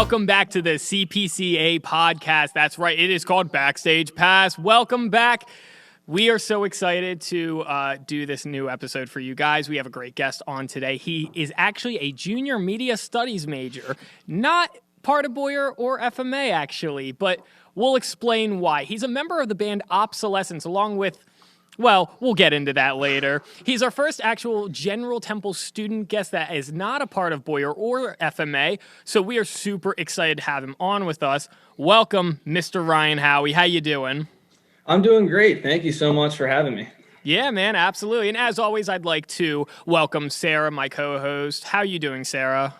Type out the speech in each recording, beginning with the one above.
Welcome back to the CPCA podcast. That's right. It is called Backstage Pass. Welcome back. We are so excited to do this new episode for you guys. We have a great guest on today. He is actually a junior media studies major, not part of Boyer or FMA actually, but we'll explain why. He's a member of the band Obsolescence along with, well, we'll get into that later. He's our first actual General Temple student guest that is not a part of Boyer or FMA, so we are super excited to have him on with us. Welcome, Mr. Ryan Howie. How you doing? I'm doing great. Thank you so much for having me. Yeah, man, absolutely. And as always, I'd like to welcome Sarah, my co-host. How you doing, Sarah?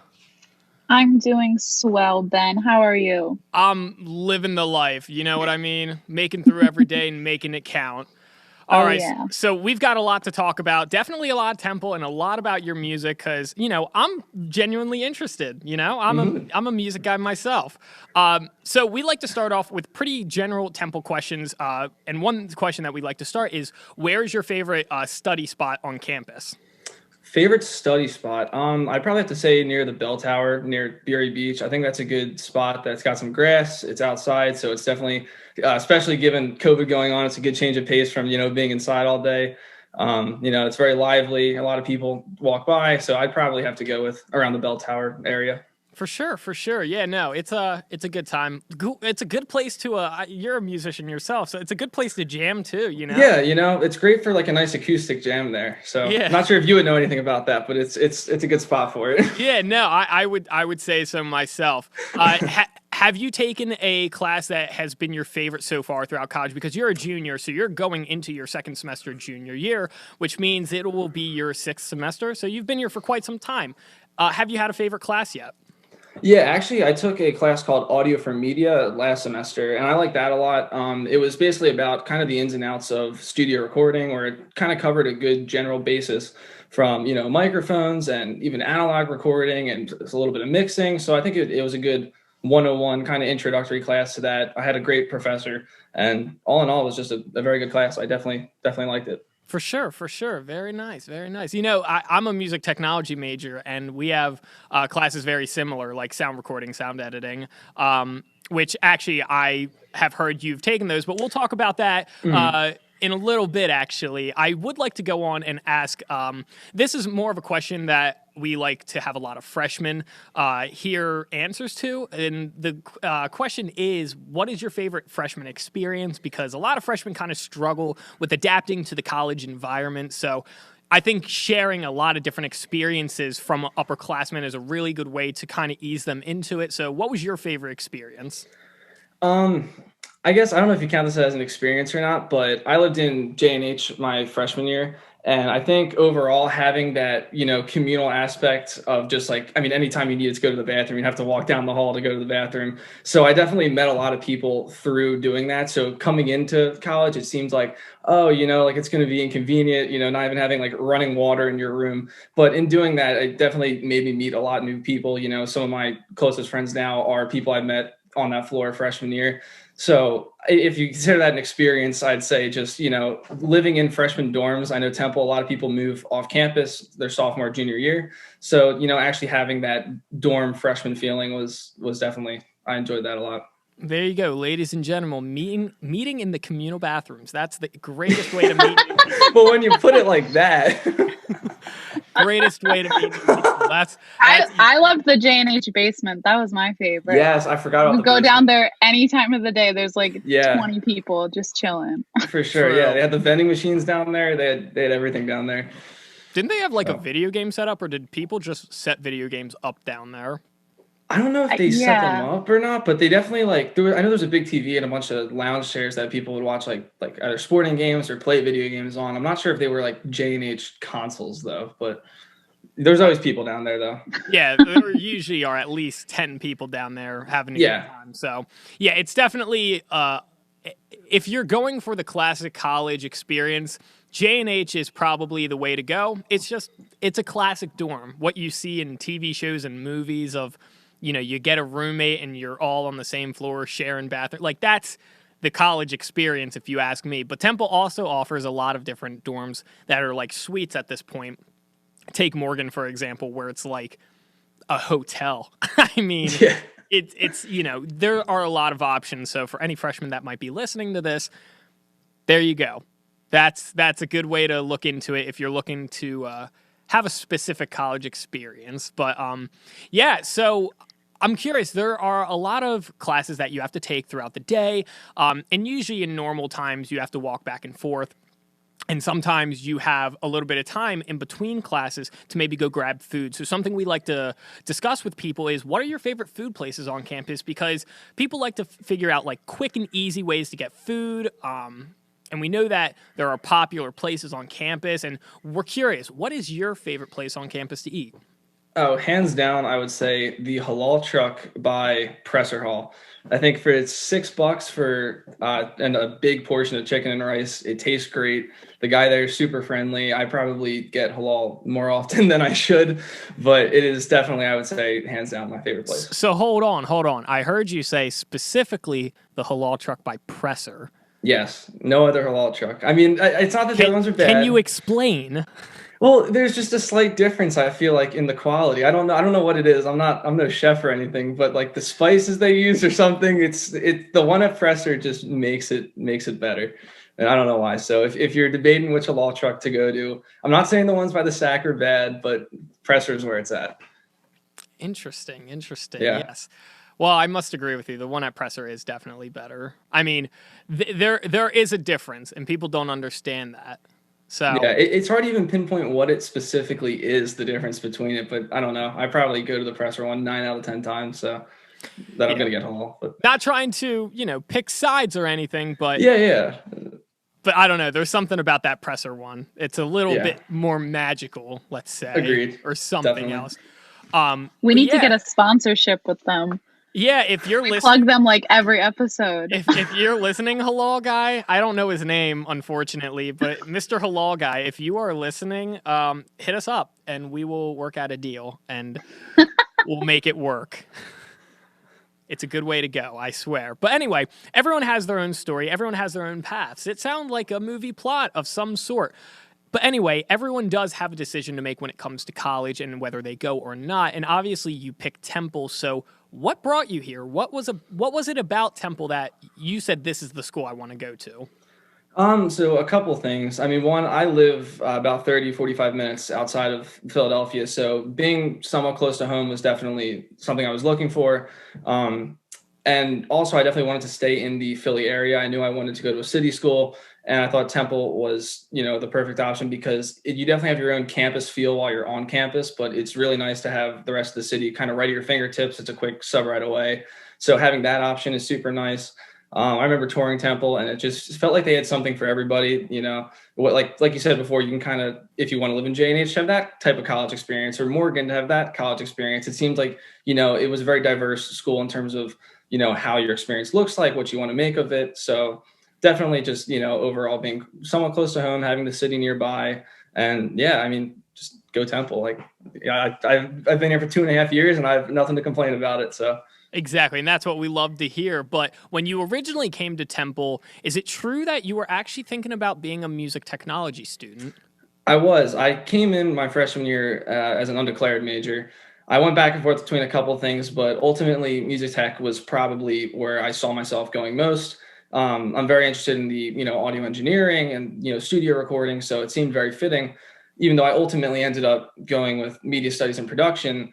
I'm doing swell, Ben. How are you? I'm living the life. You know what I mean? Making through every day and making it count. All right, yeah. So we've got a lot to talk about. Definitely a lot of Temple and a lot about your music because, you know, I'm genuinely interested. You know, I'm a music guy myself. So we like to start off with pretty general Temple questions. And one question that we like to start is, where is your favorite study spot on campus? Favorite study spot? I'd probably have to say near the bell tower, near Bury Beach. I think that's a good spot that's got some grass. It's outside, so it's definitely, especially given COVID going on, it's a good change of pace from, being inside all day. It's very lively. A lot of people walk by, so I'd probably have to go with around the bell tower area. For sure. Yeah, no, it's a good time. It's a good place to, you're a musician yourself, so it's a good place to jam too, you know? Yeah, it's great for like a nice acoustic jam there. So yeah. Not sure if you would know anything about that, but it's a good spot for it. Yeah, no, I would say so myself. Have you taken a class that has been your favorite so far throughout college? Because you're a junior, so you're going into your second semester junior year, which means it will be your sixth semester. So you've been here for quite some time. Have you had a favorite class yet? Yeah, actually, I took a class called Audio for Media last semester, and I like that a lot. It was basically about kind of the ins and outs of studio recording, where it kind of covered a good general basis from, microphones and even analog recording and a little bit of mixing. So I think it was a good 101 kind of introductory class to that. I had a great professor, and all in all, it was just a very good class. I definitely liked it. For sure. Very nice. I'm a music technology major, and we have classes very similar, like sound recording, sound editing, which actually I have heard you've taken those, but we'll talk about that in a little bit, actually. I would like to go on and ask, this is more of a question that we like to have a lot of freshmen hear answers to. And the question is, what is your favorite freshman experience? Because a lot of freshmen kind of struggle with adapting to the college environment. So I think sharing a lot of different experiences from upperclassmen is a really good way to kind of ease them into it. So what was your favorite experience? I guess I don't know if you count this as an experience or not, but I lived in J&H my freshman year. And I think overall having that, communal aspect of just like, anytime you needed to go to the bathroom, you have to walk down the hall to go to the bathroom. So I definitely met a lot of people through doing that. So coming into college, it seems like, like it's going to be inconvenient, not even having like running water in your room. But in doing that, it definitely made me meet a lot of new people. Some of my closest friends now are people I met on that floor freshman year. So if you consider that an experience, I'd say just, living in freshman dorms. I know Temple, a lot of people move off campus their sophomore, junior year. So, actually having that dorm freshman feeling was definitely, I enjoyed that a lot. There you go, ladies and gentlemen, meeting in the communal bathrooms. That's the greatest way to meet. Well, when you put it like that. Greatest way to meet people. I loved the J&H basement. That was my favorite. Yes, I forgot about you go down there any time of the day. There's like 20 people just chilling. For sure. True. Yeah, they had the vending machines down there. They had everything down there. Didn't they have like a video game setup, or did people just set video games up down there? I don't know if they set them up or not, but they definitely I know there's a big TV and a bunch of lounge chairs that people would watch like either sporting games or play video games on. I'm not sure if they were like J&H consoles though, but there's always people down there though. Yeah, there usually are at least 10 people down there having a good time. So yeah, it's definitely, if you're going for the classic college experience, J&H is probably the way to go. It's a classic dorm. What you see in TV shows and movies of, you get a roommate and you're all on the same floor sharing bathroom. Like that's the college experience, if you ask me. But Temple also offers a lot of different dorms that are like suites at this point. Take Morgan, for example, where it's like a hotel. it's there are a lot of options. So for any freshmen that might be listening to this, there you go. That's a good way to look into it if you're looking to have a specific college experience. But yeah, so I'm curious. There are a lot of classes that you have to take throughout the day, and usually in normal times you have to walk back and forth. And sometimes you have a little bit of time in between classes to maybe go grab food. So something we like to discuss with people is, what are your favorite food places on campus? Because people like to figure out like quick and easy ways to get food. And we know that there are popular places on campus. And we're curious, what is your favorite place on campus to eat? Oh, hands down, I would say the halal truck by Presser Hall. I think for it's $6 for and a big portion of chicken and rice. It tastes great. The guy there is super friendly. I probably get halal more often than I should, but it is definitely, I would say, hands down, my favorite place. So hold on. I heard you say specifically the halal truck by Presser. Yes, no other halal truck. I mean, it's not that the other ones are bad. Can you explain? Well, there's just a slight difference, I feel like, in the quality. I don't know what it is. I'm no chef or anything, but like the spices they use or something, it's the one at Presser just makes it better. And I don't know why. So if you're debating which halal truck to go to, I'm not saying the ones by the Sack are bad, but Presser is where it's at. Interesting. Yeah. Yes. Well, I must agree with you. The one at Presser is definitely better. I mean, there is a difference, and people don't understand that. So yeah, it's hard to even pinpoint what it specifically is, the difference between it. But I don't know. I probably go to the Presser one 9 out of 10 times, so that I'm gonna get halal. But not trying to pick sides or anything, but yeah. But I don't know. There's something about that Presser one. It's a little bit more magical, let's say. Agreed. Or something Definitely. else. We need to get a sponsorship with them. Yeah, if you're listening, plug them like every episode. If you're listening, Halal Guy, I don't know his name, unfortunately, but Mr. Halal Guy, if you are listening, hit us up and we will work out a deal and we'll make it work. It's a good way to go, I swear. But anyway, everyone has their own story. Everyone has their own paths. It sounds like a movie plot of some sort. But anyway, everyone does have a decision to make when it comes to college and whether they go or not. And obviously you picked Temple, so what brought you here? What was it about Temple that you said, this is the school I want to go to? So a couple things. I mean, one, I live about 30, 45 minutes outside of Philadelphia. So being somewhat close to home was definitely something I was looking for. And also I definitely wanted to stay in the Philly area. I knew I wanted to go to a city school, and I thought Temple was, the perfect option because you definitely have your own campus feel while you're on campus, but it's really nice to have the rest of the city kind of right at your fingertips. It's a quick sub right away. So having that option is super nice. I remember touring Temple, and it just felt like they had something for everybody. Like you said before, you can kind of, if you want to live in J&H, have that type of college experience, or Morgan to have that college experience. It seemed like, it was a very diverse school in terms of, how your experience looks like, what you want to make of it. So definitely just, overall being somewhat close to home, having the city nearby. And yeah, I mean, just go Temple. Like, yeah, I've been here for 2.5 years and I have nothing to complain about it. So. Exactly, and that's what we love to hear. But when you originally came to Temple, is it true that you were actually thinking about being a music technology student? I was. I came in my freshman year as an undeclared major. I went back and forth between a couple of things, but ultimately music tech was probably where I saw myself going most. I'm very interested in the, audio engineering and, studio recording. So it seemed very fitting, even though I ultimately ended up going with media studies and production.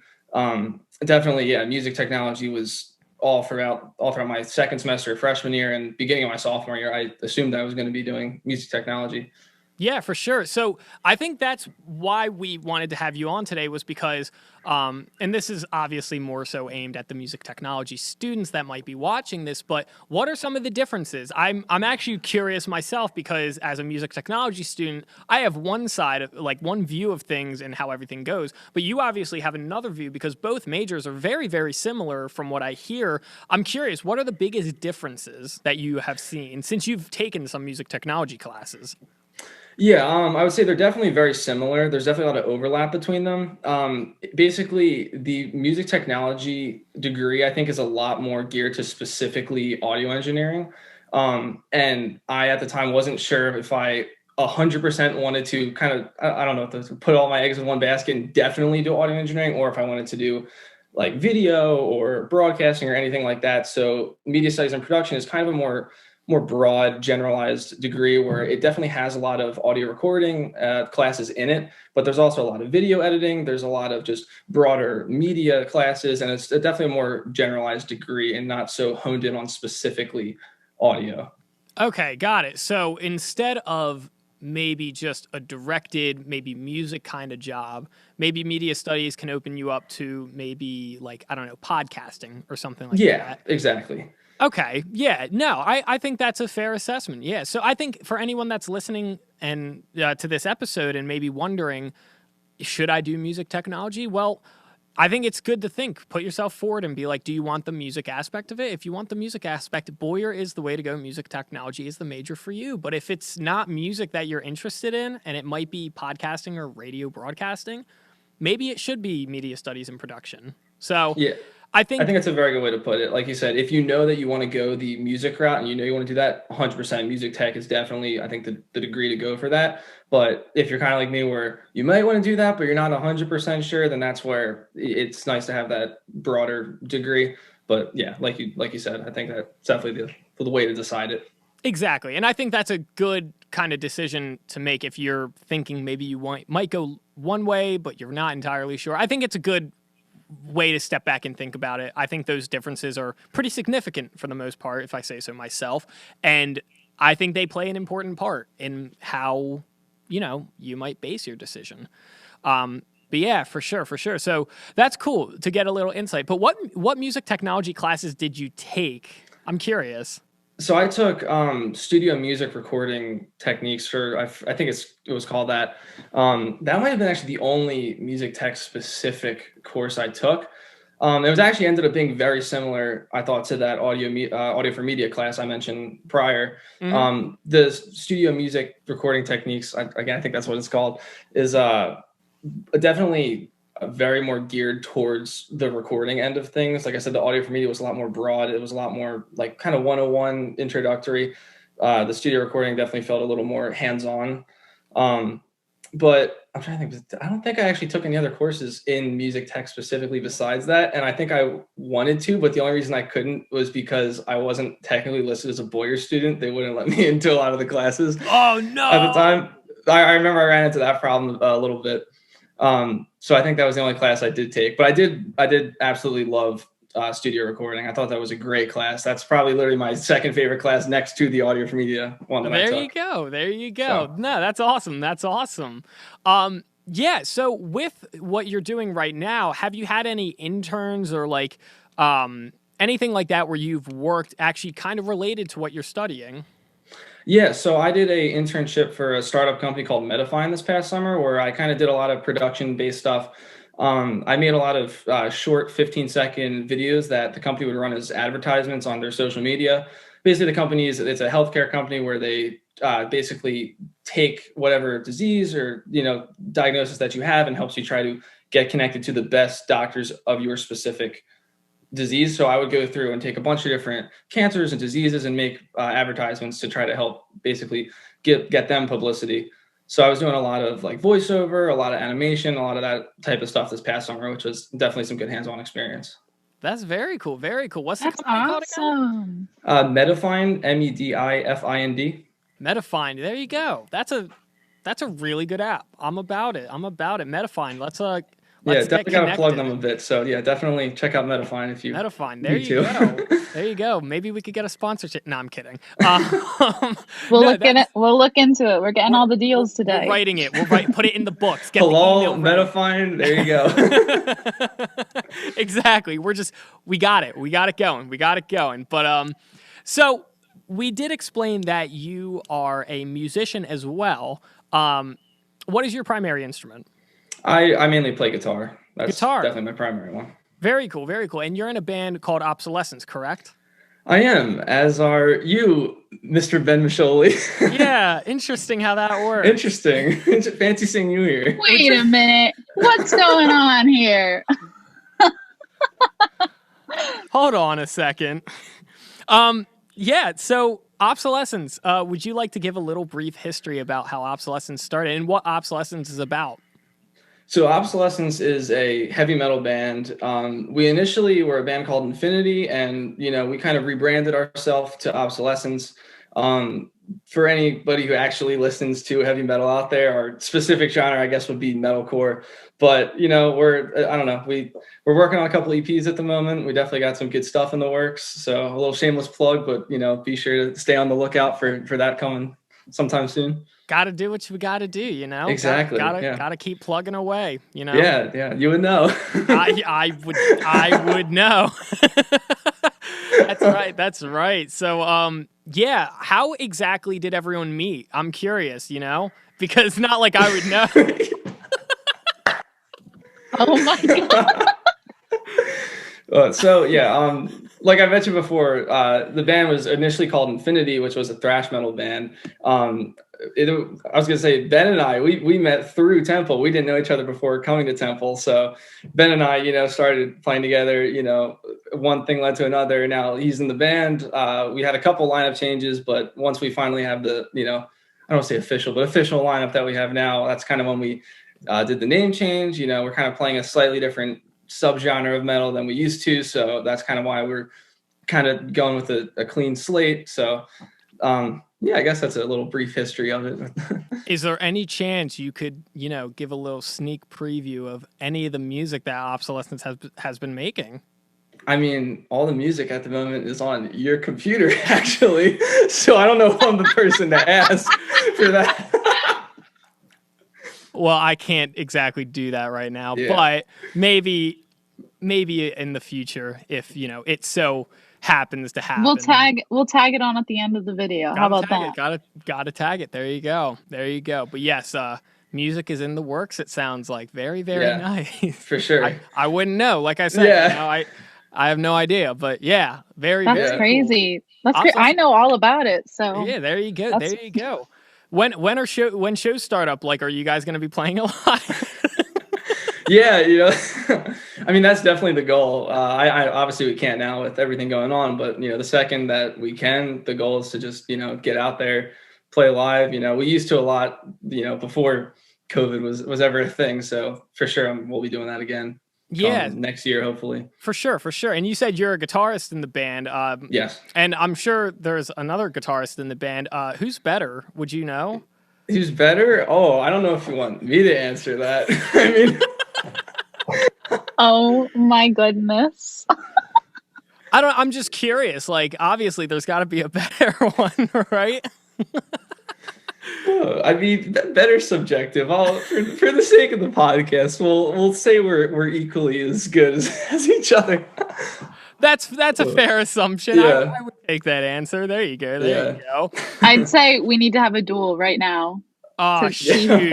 Definitely, yeah, music technology was all throughout my second semester of freshman year and beginning of my sophomore year. I assumed I was going to be doing music technology. Yeah, for sure. So I think that's why we wanted to have you on today, was because, and this is obviously more so aimed at the music technology students that might be watching this, but what are some of the differences? I'm actually curious myself, because as a music technology student, I have one side of, like, one view of things and how everything goes, but you obviously have another view because both majors are very, very similar from what I hear. I'm curious, what are the biggest differences that you have seen since you've taken some music technology classes? Yeah, I would say they're definitely very similar. There's definitely a lot of overlap between them. Basically, the music technology degree, I think, is a lot more geared to specifically audio engineering. And I, at the time, wasn't sure if I 100% wanted to kind of, I don't know, to put all my eggs in one basket and definitely do audio engineering, or if I wanted to do like video or broadcasting or anything like that. So media studies and production is kind of a more broad, generalized degree where it definitely has a lot of audio recording classes in it, but there's also a lot of video editing. There's a lot of just broader media classes, and it's definitely a more generalized degree and not so honed in on specifically audio. Okay, got it. So instead of maybe just a directed, maybe music kind of job, maybe media studies can open you up to maybe like, I don't know, podcasting or something like that. Yeah, exactly. Okay. Yeah. No, I think that's a fair assessment. Yeah. So I think for anyone that's listening and to this episode and maybe wondering, should I do music technology? Well, I think it's good to put yourself forward and be like, do you want the music aspect of it? If you want the music aspect, Boyer is the way to go. Music technology is the major for you. But if it's not music that you're interested in, and it might be podcasting or radio broadcasting, maybe it should be media studies and production. So yeah. I think that's a very good way to put it. Like you said, if you know that you want to go the music route and you know you want to do that, 100% music tech is definitely, I think, the degree to go for that. But if you're kind of like me where you might want to do that, but you're not 100% sure, then that's where it's nice to have that broader degree. But yeah, like you said, I think that's definitely the way to decide it. Exactly. And I think that's a good kind of decision to make if you're thinking maybe you might go one way, but you're not entirely sure. I think it's a good way to step back and think about it. I think those differences are pretty significant for the most part, if I say so myself. And I think they play an important part in how, you might base your decision. But yeah, for sure. So that's cool to get a little insight. But what music technology classes did you take? I'm curious. So I took studio music recording techniques for, I think it was called that. That might have been actually the only music tech specific course I took. It was actually ended up being very similar, I thought, to that audio for media class I mentioned prior. Mm-hmm. The studio music recording techniques, again, I think that's what it's called, is definitely very more geared towards the recording end of things. Like I said, the audio for media was a lot more broad. It was a lot more like kind of 101 introductory. The studio recording definitely felt a little more hands-on. But I'm trying to think, I don't think I actually took any other courses in music tech specifically besides that. And I think I wanted to, but the only reason I couldn't was because I wasn't technically listed as a Boyer student. They wouldn't let me into a lot of the classes. Oh no. At the time, I remember I ran into that problem a little bit. So I think that was the only class I did take, but I did absolutely love studio recording. I thought that was a great class. That's probably literally my second favorite class next to the audio for media one that I took. There you go. So. No, that's awesome. Yeah. So with what you're doing right now, have you had any interns or like anything like that where you've worked actually kind of related to what you're studying? Yeah, so I did a internship for a startup company called Medifine this past summer, where I kind of did a lot of production-based stuff. I made a lot of short 15-second videos that the company would run as advertisements on their social media. Basically, the company it's a healthcare company where they basically take whatever disease or diagnosis that you have and helps you try to get connected to the best doctors of your specific disease. So I would go through and take a bunch of different cancers and diseases and make advertisements to try to help basically get them publicity. So I was doing a lot of like voiceover, a lot of animation, a lot of that type of stuff this past summer, which was definitely some good hands-on experience. That's very cool. Very cool. What's the company awesome. called again? Medifind, Medifind. Medifind. There you go. That's a really good app. I'm about it. Medifind. Let's definitely got to plug them a bit. So yeah, definitely check out Medifind if you Medifind. There you go. There you go. Maybe we could get a sponsorship. No, I'm kidding. We'll look into it. We're getting all the deals today. We're writing it. Put it in the books. Get Hello, the Medifind. There you go. Exactly. We got it. We got it going. But so we did explain that you are a musician as well. What is your primary instrument? I mainly play guitar. That's guitar. Definitely my primary one. Very cool, very cool. And you're in a band called Obsolescence, correct? I am, as are you, Mr. Ben Micholi. Yeah, interesting how that works. Interesting. Fancy seeing you here. Wait a minute. What's going on here? Hold on a second. Yeah, so Obsolescence, would you like to give a little brief history about how Obsolescence started and what Obsolescence is about? So Obsolescence is a heavy metal band. We initially were a band called Infinity, and we kind of rebranded ourselves to Obsolescence. For anybody who actually listens to heavy metal out there, our specific genre, I guess, would be metalcore. But I don't know, we're working on a couple EPs at the moment. We definitely got some good stuff in the works. So a little shameless plug, but be sure to stay on the lookout for that coming sometime soon. Got to do what you got to do, Exactly. Gotta keep plugging away, Yeah, you would know. I would know. That's right. So, yeah, how exactly did everyone meet? I'm curious, because not like I would know. Oh my God. So yeah, like I mentioned before, the band was initially called Infinity, which was a thrash metal band. I was gonna say Ben and I, we met through Temple. We didn't know each other before coming to Temple. So Ben and I, started playing together. One thing led to another. Now he's in the band. We had a couple lineup changes, but once we finally have the, I don't want to say official, but official lineup that we have now, that's kind of when we did the name change. We're kind of playing a slightly different subgenre of metal than we used to. So that's kind of why we're kind of going with a clean slate. So, yeah, I guess that's a little brief history of it. Is there any chance you could, give a little sneak preview of any of the music that Obsolescence has been making? I mean, all the music at the moment is on your computer, actually. So I don't know if I'm the person to ask for that. Well, I can't exactly do that right now, but maybe in the future, if it so happens to happen. We'll tag it on at the end of the video. How about that? Gotta tag it. There you go. But yes, music is in the works. It sounds like very, very nice. For sure. I wouldn't know. Like I said, I have no idea. But yeah, That's crazy. Cool. That's great. I know all about it. So yeah, there you go. When shows start up, like, are you guys going to be playing a lot? Yeah, I mean, that's definitely the goal. I obviously we can't now with everything going on, but the second that we can, the goal is to just get out there, play live. We used to a lot, before COVID was ever a thing. So for sure, we'll be doing that again. Yeah, next year hopefully. For sure. And you said you're a guitarist in the band. Yes. And I'm sure there's another guitarist in the band. Who's better? Would you know? Who's better? Oh, I don't know if you want me to answer that. I mean. Oh my goodness. I'm just curious. Like, obviously there's got to be a better one, right? I mean, better subjective. For the sake of the podcast, we'll say we're equally as good as each other. That's a fair assumption. Yeah. I would take that answer. There you go. There you go. I'd say we need to have a duel right now. Oh, shoot.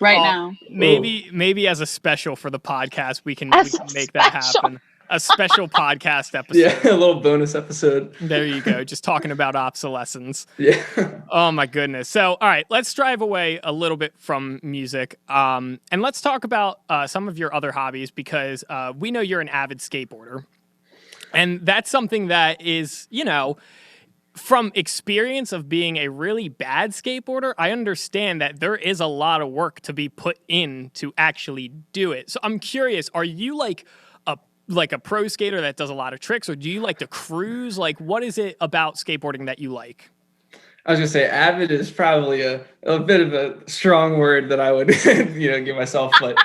Now. Maybe as a special for the podcast, we can make that happen. A special podcast episode. Yeah, a little bonus episode. There you go. Just talking about Obsolescence. Yeah. Oh my goodness. So, all right, let's drive away a little bit from music, and let's talk about some of your other hobbies, because we know you're an avid skateboarder, and that's something that is, from experience of being a really bad skateboarder, I understand that there is a lot of work to be put in to actually do it. So I'm curious, are you like a pro skater that does a lot of tricks, or do you like to cruise? Like, what is it about skateboarding that you like? I was gonna say avid is probably a bit of a strong word that I would give myself, but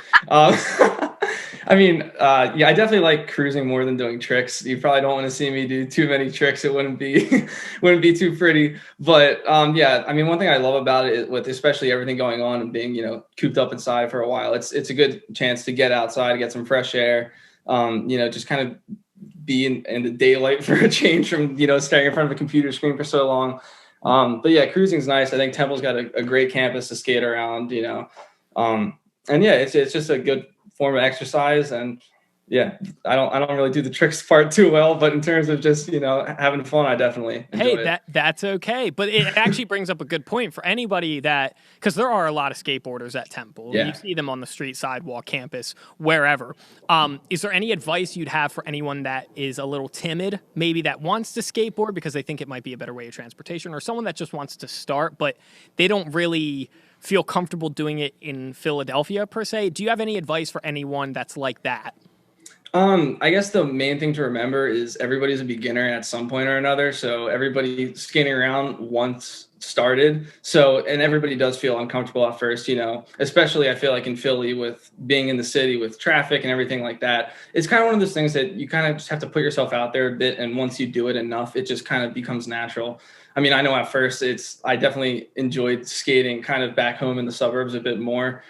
I mean, I definitely like cruising more than doing tricks. You probably don't want to see me do too many tricks. It wouldn't be too pretty. But yeah, I mean, one thing I love about it, with especially everything going on and being cooped up inside for a while, it's a good chance to get outside, get some fresh air. Just kind of be in the daylight for a change from staring in front of a computer screen for so long. But yeah, cruising's nice. I think Temple's got a great campus to skate around. And yeah, it's just a good form of exercise. And yeah, I don't really do the tricks part too well, but in terms of just having fun, I definitely enjoy it. That's okay. But it actually brings up a good point for anybody because there are a lot of skateboarders at Temple. Yeah. You see them on the street, sidewalk, campus, wherever. Is there any advice you'd have for anyone that is a little timid, maybe that wants to skateboard because they think it might be a better way of transportation, or someone that just wants to start but they don't really feel comfortable doing it in Philadelphia per se. Do you have any advice for anyone that's like that? I guess the main thing to remember is everybody's a beginner at some point or another. So everybody skating around once started. So, and everybody does feel uncomfortable at first, you know, especially I feel like in Philly with being in the city with traffic and everything like that. It's kind of one of those things that you kind of just have to put yourself out there a bit. And once you do it enough, it just kind of becomes natural. I mean, I know at first I definitely enjoyed skating kind of back home in the suburbs a bit more.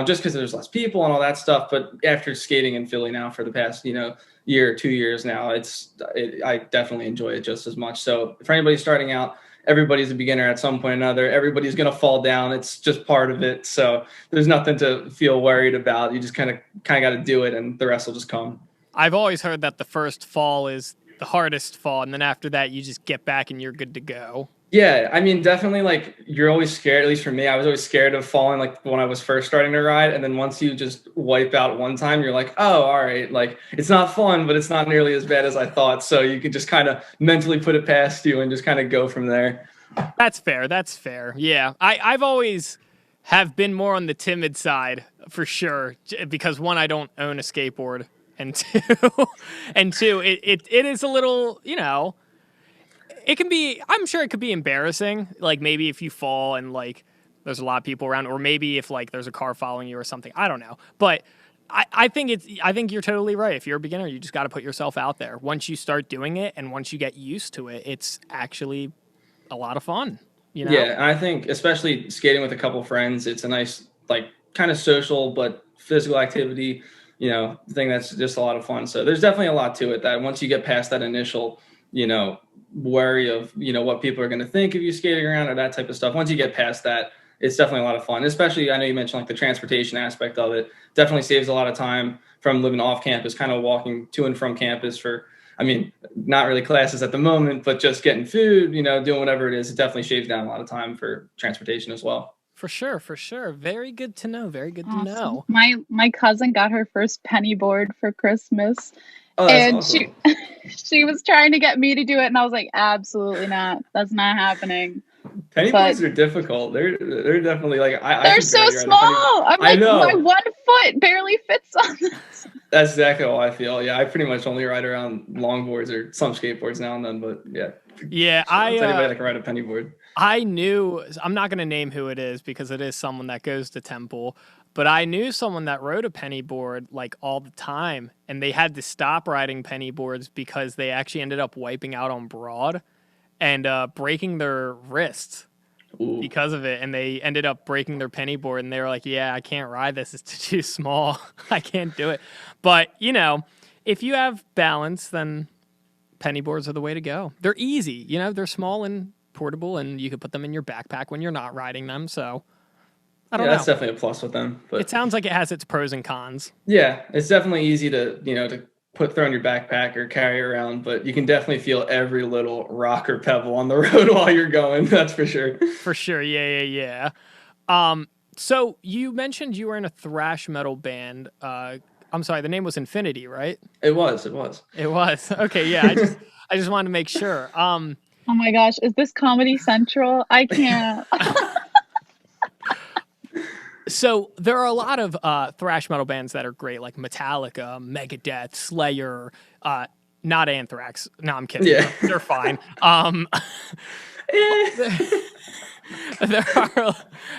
Just because there's less people and all that stuff. But after skating in Philly now for the past, you know, year, 2 years now, I definitely enjoy it just as much. So for anybody starting out, everybody's a beginner at some point or another. Everybody's going to fall down. It's just part of it. So there's nothing to feel worried about. You just kind of got to do it, and the rest will just come. I've always heard that the first fall is the hardest fall, and then after that, you just get back and you're good to go. Yeah, I mean, definitely, like, you're always scared, at least for me, I was always scared of falling, like, when I was first starting to ride, and then once you just wipe out one time, you're like, oh, all right, like, it's not fun, but it's not nearly as bad as I thought, so you could just kind of mentally put it past you and just kind of go from there. That's fair, yeah. I've always have been more on the timid side, for sure, because one, I don't own a skateboard, and two, it is a little, you know, it can be, I'm sure it could be embarrassing. Like maybe if you fall and like there's a lot of people around, or maybe if like there's a car following you or something. I don't know. But I think you're totally right. If you're a beginner, you just got to put yourself out there. Once you start doing it and once you get used to it, it's actually a lot of fun. You know? Yeah, and I think especially skating with a couple friends, it's a nice, like, kind of social but physical activity, you know, thing that's just a lot of fun. So there's definitely a lot to it that once you get past that initial, you know, worry of, you know, what people are going to think of you skating around or that type of stuff. Once you get past that, it's definitely a lot of fun. Especially, I know you mentioned like the transportation aspect of it. Definitely saves a lot of time from living off campus, kind of walking to and from campus for, I mean, not really classes at the moment, but just getting food, you know, doing whatever it is. It definitely shaves down a lot of time for transportation as well. For sure. Very good to know. Awesome. To know. My cousin got her first penny board for Christmas. Oh, that's awesome. She was trying to get me to do it, and I was like, absolutely not. That's not happening. Penny boards are difficult. They're definitely like they're so small. I'm like, my 1 foot barely fits on this. That's exactly how I feel. Yeah, I pretty much only ride around longboards or some skateboards now and then, but yeah. Yeah, anybody that can ride a penny board. I knew, I'm not going to name who it is because it is someone that goes to Temple, but I knew someone that rode a penny board like all the time, and they had to stop riding penny boards because they actually ended up wiping out on Broad and breaking their wrists. Ooh. Because of it, and they ended up breaking their penny board, and they were like, yeah, I can't ride this, it's too small. I can't do it. But, you know, if you have balance, then penny boards are the way to go. They're easy, you know, they're small and portable, and you can put them in your backpack when you're not riding them, so I don't know. That's definitely a plus with them. But it sounds like it has its pros and cons. Yeah, it's definitely easy to, you know, to throw in your backpack or carry around, but you can definitely feel every little rock or pebble on the road while you're going. That's for sure. For sure. Yeah. So you mentioned you were in a thrash metal band. I'm sorry, the name was Infinity, right? It was. Okay. Yeah. I just wanted to make sure. Oh my gosh. Is this Comedy Central? I can't. So there are a lot of thrash metal bands that are great, like Metallica, Megadeth, Slayer, not Anthrax. No, I'm kidding. Yeah. They're fine.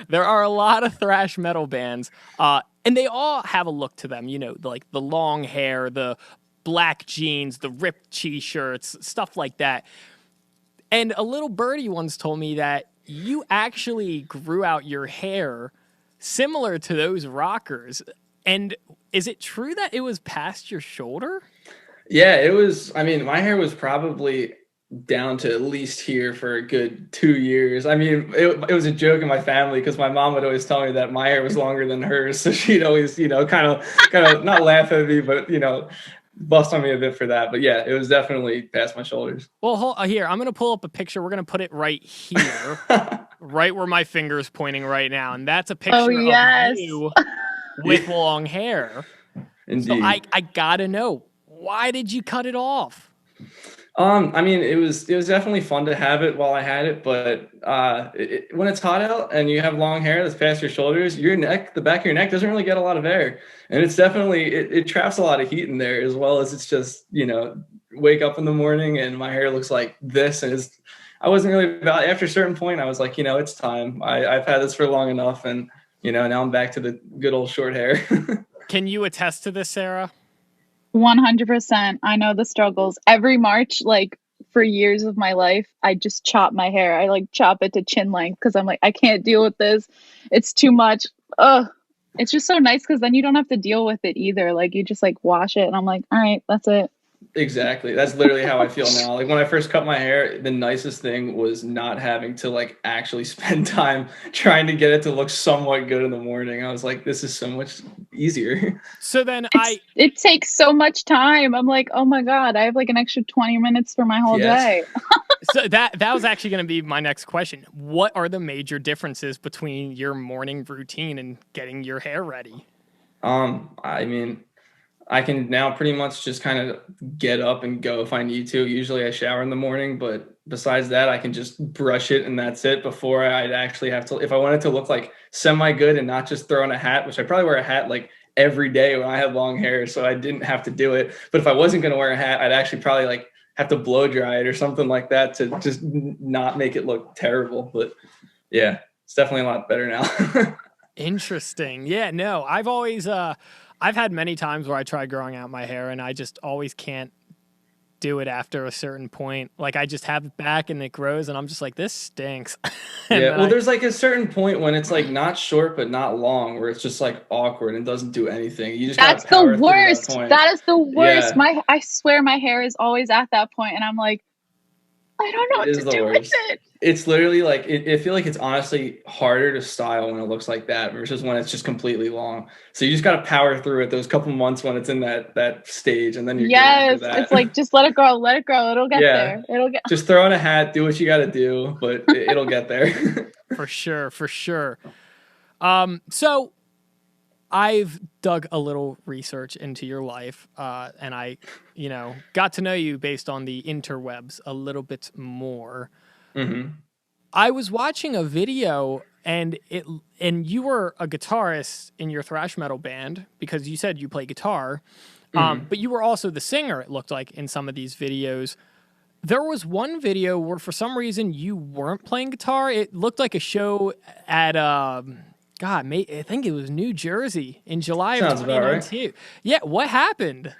There are a lot of thrash metal bands, and they all have a look to them. You know, like the long hair, the black jeans, the ripped t-shirts, stuff like that. And a little birdie once told me that you actually grew out your hair similar to those rockers. And is it true that it was past your shoulder? Yeah, it was. I mean, my hair was probably down to at least here for a good 2 years. I mean, it was a joke in my family because my mom would always tell me that my hair was longer than hers. So she'd always, you know, kind of not laugh at me, but, you know, bust on me a bit for that. But yeah, it was definitely past my shoulders. Well, here, I'm going to pull up a picture. We're going to put it right here, right where my finger's pointing right now. And that's a picture of you with long hair. Indeed. So I got to know, why did you cut it off? I mean, it was definitely fun to have it while I had it, but when it's hot out and you have long hair that's past your shoulders, your neck, the back of your neck doesn't really get a lot of air, and it's definitely it traps a lot of heat in there, as well as it's just wake up in the morning and my hair looks like this, and I wasn't really about after a certain point. I was like, it's time. I've had this for long enough, and now I'm back to the good old short hair. Can you attest to this, Sarah? 100%. I know the struggles. Every March, like for years of my life, I just chop my hair. I like chop it to chin length because I'm like, I can't deal with this. It's too much. Ugh. It's just so nice because then you don't have to deal with it either. Like you just like wash it and I'm like, all right, that's it. Exactly. That's literally how I feel now. Like when I first cut my hair, the nicest thing was not having to like actually spend time trying to get it to look somewhat good in the morning. I was like, this is so much easier. So then it takes so much time. I'm like, oh my God, I have like an extra 20 minutes for my whole day. So that was actually going to be my next question. What are the major differences between your morning routine and getting your hair ready? I mean, I can now pretty much just kind of get up and go if I need to. Usually I shower in the morning, but besides that, I can just brush it and that's it before I'd actually have to, if I wanted to look like semi good and not just throw on a hat, which I probably wear a hat like every day when I had long hair, so I didn't have to do it. But if I wasn't going to wear a hat, I'd actually probably like have to blow dry it or something like that to just not make it look terrible. But yeah, it's definitely a lot better now. Interesting. Yeah, no, I've had many times where I try growing out my hair and I just always can't do it after a certain point. Like I just have it back and it grows and I'm just like, this stinks. Yeah, well, there's like a certain point when it's like not short but not long, where it's just like awkward and doesn't do anything. You just That's the worst. That is the worst. Yeah. I swear my hair is always at that point, and I'm like, I don't know what to do with it. It's literally like I feel like it's honestly harder to style when it looks like that versus when it's just completely long. So you just got to power through it those couple months when it's in that stage, and then you're yes, it's like just let it grow, it'll get there. Just throw on a hat, do what you got to do, but it'll get there. For sure. So I've dug a little research into your life, and I, got to know you based on the interwebs a little bit more. Mm-hmm. I was watching a video, and you were a guitarist in your thrash metal band because you said you play guitar, but you were also the singer. It looked like in some of these videos. There was one video where for some reason you weren't playing guitar. It looked like a show at I think it was New Jersey in July of 2019. Right. Yeah, what happened?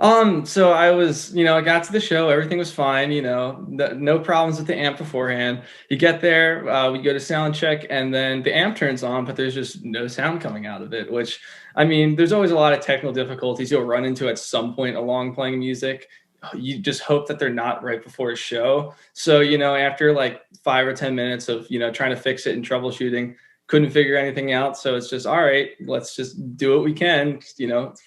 So I was, I got to the show, everything was fine, no problems with the amp beforehand. You get there, we go to sound check, and then the amp turns on, but there's just no sound coming out of it, which, I mean, there's always a lot of technical difficulties you'll run into at some point along playing music. You just hope that they're not right before a show. So, after like 5 or 10 minutes of, trying to fix it and troubleshooting, couldn't figure anything out. So it's just, all right, let's just do what we can,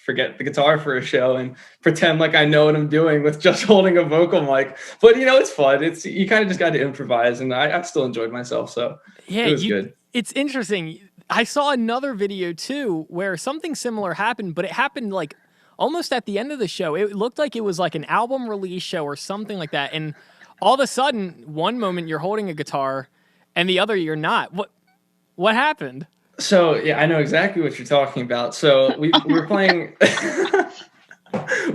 forget the guitar for a show and pretend like I know what I'm doing with just holding a vocal mic. But, it's fun. You kind of just got to improvise, and I still enjoyed myself. So yeah, it was good. It's interesting. I saw another video too, where something similar happened, but it happened like almost at the end of the show. It looked like it was like an album release show or something like that. And all of a sudden, one moment you're holding a guitar and the other you're not. What happened? So, yeah, I know exactly what you're talking about. So we were playing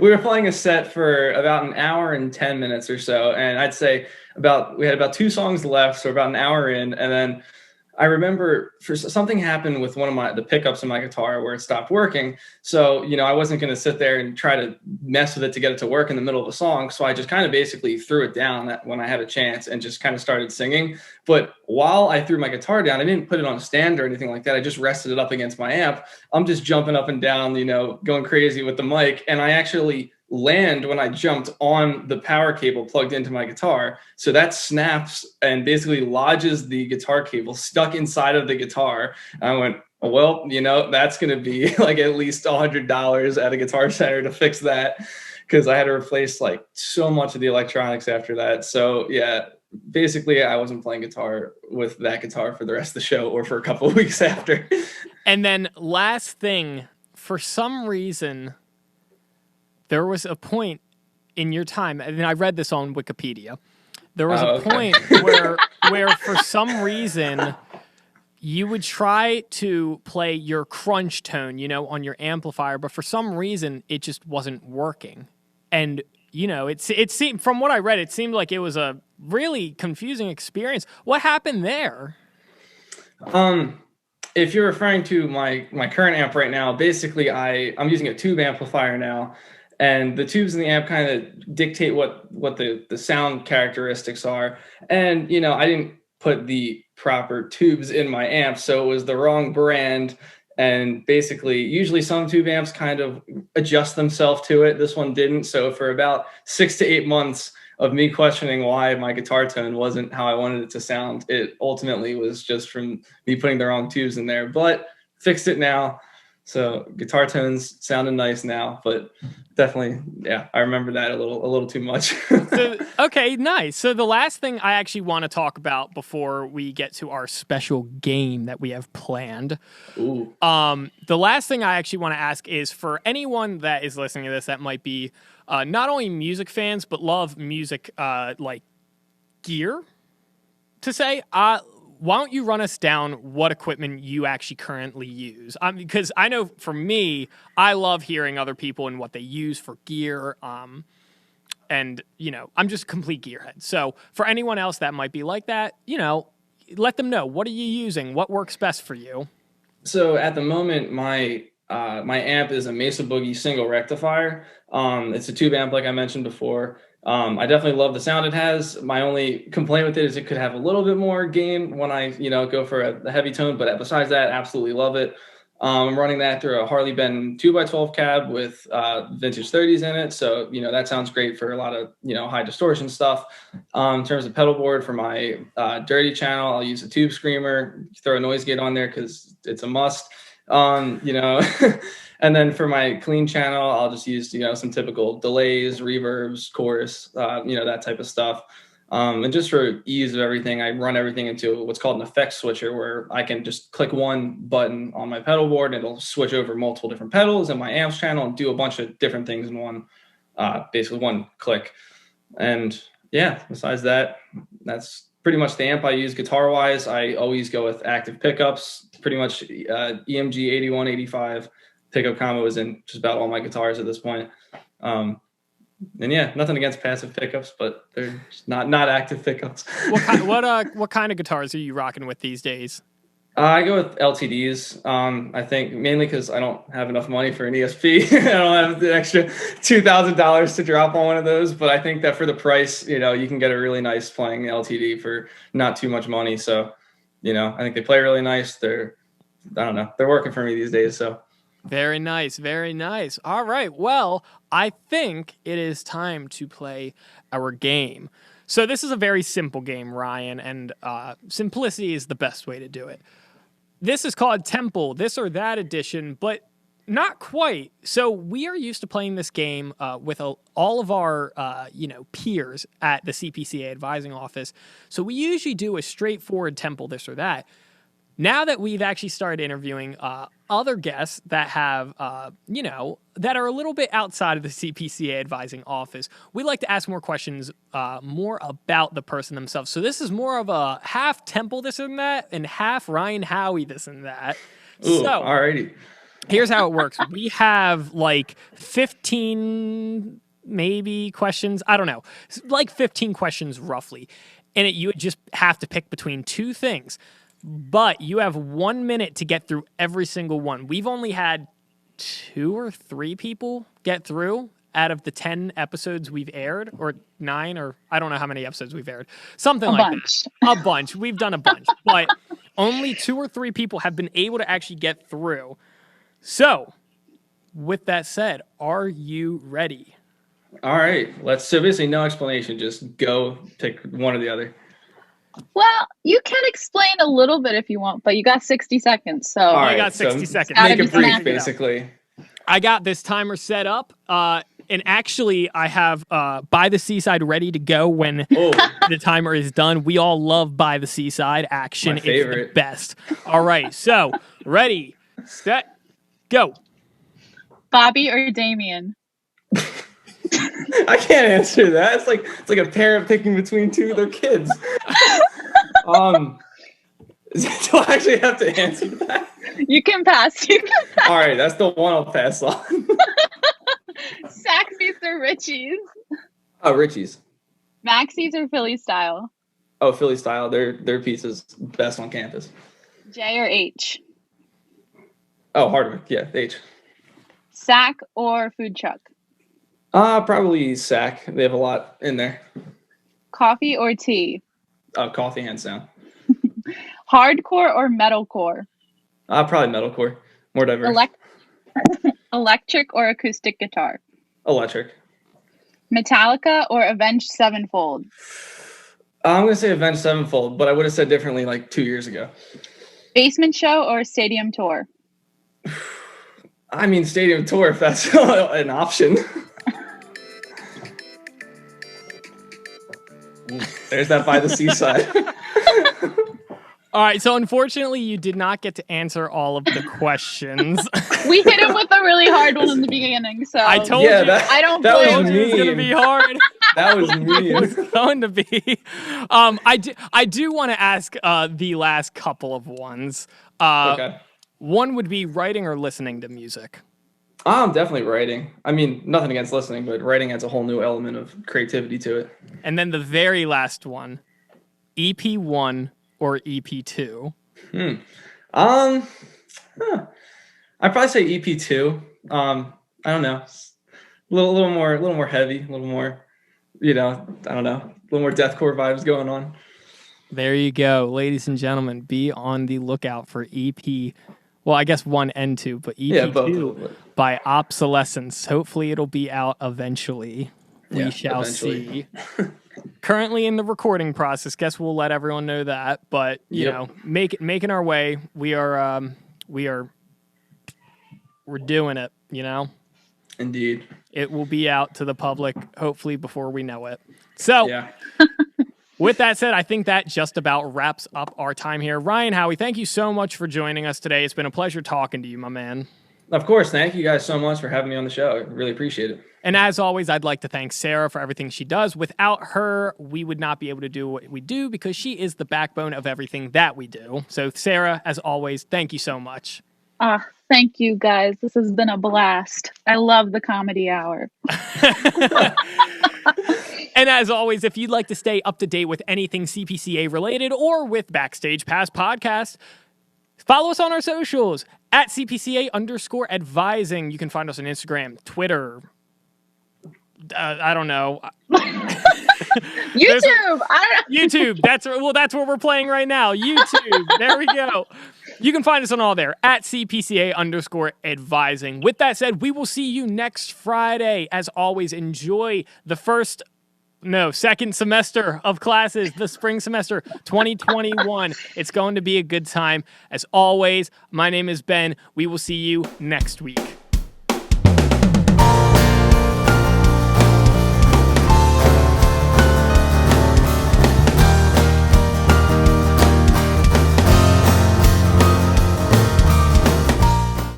we were playing a set for about an hour and 10 minutes or so. And I'd say we had about 2 songs left. So about an hour in, and then I remember something happened with one of the pickups in my guitar where it stopped working. So, I wasn't going to sit there and try to mess with it to get it to work in the middle of a song. So I just kind of basically threw it down when I had a chance and just kind of started singing. But while I threw my guitar down, I didn't put it on a stand or anything like that. I just rested it up against my amp. I'm just jumping up and down, going crazy with the mic. And I actually land when I jumped on the power cable plugged into my guitar. So that snaps and basically lodges the guitar cable stuck inside of the guitar. And I went, well, that's going to be like at least $100 at a Guitar Center to fix that, because I had to replace like so much of the electronics after that. So yeah, basically I wasn't playing guitar with that guitar for the rest of the show or for a couple of weeks after. And then last thing, for some reason, there was a point in your time, and I read this on Wikipedia, there was a okay. point where for some reason you would try to play your crunch tone, on your amplifier, but for some reason it just wasn't working. And it seemed, from what I read, it seemed like it was a really confusing experience. What happened there? If you're referring to my current amp right now, basically I'm using a tube amplifier now, and the tubes in the amp kind of dictate what the sound characteristics are. And I didn't put the proper tubes in my amp, so it was the wrong brand. And basically, usually some tube amps kind of adjust themselves to it. This one didn't. So for about 6 to 8 months of me questioning why my guitar tone wasn't how I wanted it to sound, it ultimately was just from me putting the wrong tubes in there. But fixed it now. So guitar tones sounding nice now, but definitely, yeah, I remember that a little too much. Okay, nice. So the last thing I actually want to talk about before we get to our special game that we have planned. Ooh. The last thing I actually want to ask is for anyone that is listening to this that might be not only music fans but love music like gear, to say, why don't you run us down what equipment you actually currently use? Because I know for me, I love hearing other people and what they use for gear. And, I'm just a complete gearhead. So for anyone else that might be like that, let them know. What are you using? What works best for you? So at the moment, my amp is a Mesa Boogie single rectifier. It's a tube amp, like I mentioned before. I definitely love the sound it has. My only complaint with it is it could have a little bit more gain when I, go for a heavy tone. But besides that, absolutely love it. I'm running that through a Harley Benton 2x12 cab with vintage 30s in it. So, that sounds great for a lot of, high distortion stuff. In terms of pedal board for my dirty channel, I'll use a tube screamer, throw a noise gate on there because it's a must. And then for my clean channel, I'll just use, some typical delays, reverbs, chorus, that type of stuff. And just for ease of everything, I run everything into what's called an effects switcher, where I can just click one button on my pedal board and it'll switch over multiple different pedals in my amps channel and do a bunch of different things in one, basically one click. And yeah, besides that, that's pretty much the amp I use. Guitar wise, I always go with active pickups, pretty much EMG 81, 85 pickup combo is in just about all my guitars at this point. And yeah, nothing against passive pickups, but they're just not active pickups. What kind of guitars are you rocking with these days? I go with LTDs. I think mainly because I don't have enough money for an ESP. I don't have the extra $2,000 to drop on one of those. But I think that for the price, you can get a really nice playing LTD for not too much money. So, I think they play really nice. They're working for me these days. So. Very nice, very nice. All right, well, I think it is time to play our game. So this is a very simple game, Ryan, and simplicity is the best way to do it. This is called Temple, this or that edition, but not quite. So we are used to playing this game with all of our, peers at the CPCA advising office. So we usually do a straightforward Temple, this or that. Now that we've actually started interviewing other guests that have, that are a little bit outside of the CPCA advising office, we like to ask more questions more about the person themselves. So this is more of a half Temple this and that and half Ryan Howie this and that. Ooh, so alrighty. Here's how it works. We have like 15 maybe questions. I don't know. Like 15 questions roughly. And you would just have to pick between two things. But you have 1 minute to get through every single one. We've only had 2 or 3 people get through out of the 10 episodes we've aired, or 9, or I don't know how many episodes we've aired. Something like that. A bunch. We've done a bunch. But only 2 or 3 people have been able to actually get through. So, with that said, are you ready? All right. So basically no explanation. Just go pick one or the other. Well, you can explain a little bit if you want, but you got 60 seconds. So all right, I got 60 seconds. Make it brief, basically. I got this timer set up, and actually I have By the Seaside ready to go when the timer is done. We all love By the Seaside action. My favorite. It's the best. All right, so ready, set, go. Bobby or Damien? I can't answer that. It's like a parent picking between two of their kids. Do I actually have to answer that? You can pass. All right, that's the one I'll pass on. Saxies or Richies? Oh, Richie's. Maxies or Philly style? Oh, Philly style. Their pieces best on campus. J or H? Oh, Hardwick. Yeah, H. Sack or food truck? Probably Sack. They have a lot in there. Coffee or tea? Oh, coffee, hands down. Hardcore or metalcore? Probably metalcore. More diverse. Electric or acoustic guitar? Electric. Metallica or Avenged Sevenfold? I'm going to say Avenged Sevenfold, but I would have said differently like 2 years ago. Basement show or stadium tour? I mean, stadium tour, if that's an option. There's that by the seaside. All right, so unfortunately, you did not get to answer all of the questions. We hit him with a really hard one in the beginning, so I told you. I don't that blame was It was going to be hard. That was It mean. was going to be. I do want to ask the last couple of ones. Okay. One would be writing or listening to music. I'm definitely writing. I mean, nothing against listening, but writing adds a whole new element of creativity to it. And then the very last one, EP1 or EP2. I'd probably say EP2. I don't know. A little more heavy, a little more, I don't know, a little more deathcore vibes going on. There you go, ladies and gentlemen. Be on the lookout for EP. Well, I guess 1 and 2, but EP2 by Obsolescence. Hopefully, it'll be out eventually. We shall see. Currently in the recording process. Guess we'll let everyone know that. But you know, making our way. We're doing it. You know. Indeed. It will be out to the public hopefully before we know it. So. With that said, I think that just about wraps up our time here. Ryan, Howie, thank you so much for joining us today. It's been a pleasure talking to you, my man. Of course. Thank you guys so much for having me on the show. I really appreciate it. And as always, I'd like to thank Sarah for everything she does. Without her, we would not be able to do what we do because she is the backbone of everything that we do. So, Sarah, as always, thank you so much. Thank you, guys. This has been a blast. I love the comedy hour. And as always, if you'd like to stay up to date with anything CPCA related or with Backstage Pass podcast, follow us on our socials at CPCA_advising. You can find us on Instagram, Twitter. I don't know. YouTube. YouTube. That's what we're playing right now. YouTube. There we go. You can find us on all there at CPCA_advising. With that said, we will see you next Friday. As always, enjoy the second semester of classes, the spring semester 2021. It's going to be a good time. As always, my name is Ben. We will see you next week.